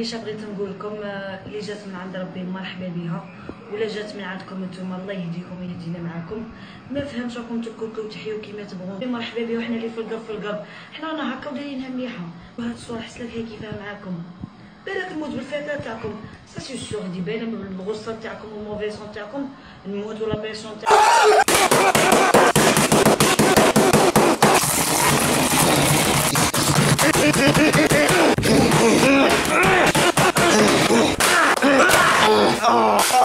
عايشه بغيت نقول لكم اللي جات من عند ربي مرحبا بها، ولا جات من عندكم نتوما الله يهديكم ويهدينا معاكم. ما فهمتش راكم تكوكو وتحيوا كيما تبغوا، مرحبا بها. وحنا اللي في القلب حنا رانا هكا ودايرينها مليحه. وهاد الصوره حسيت هي كيفاه معاكم، بالك نموت بالفتاه تاعكم سي سيغ، دي باينه بالغصه تاعكم والموفيسون تاعكم، نموت ولا بيسون تاعكم. Oh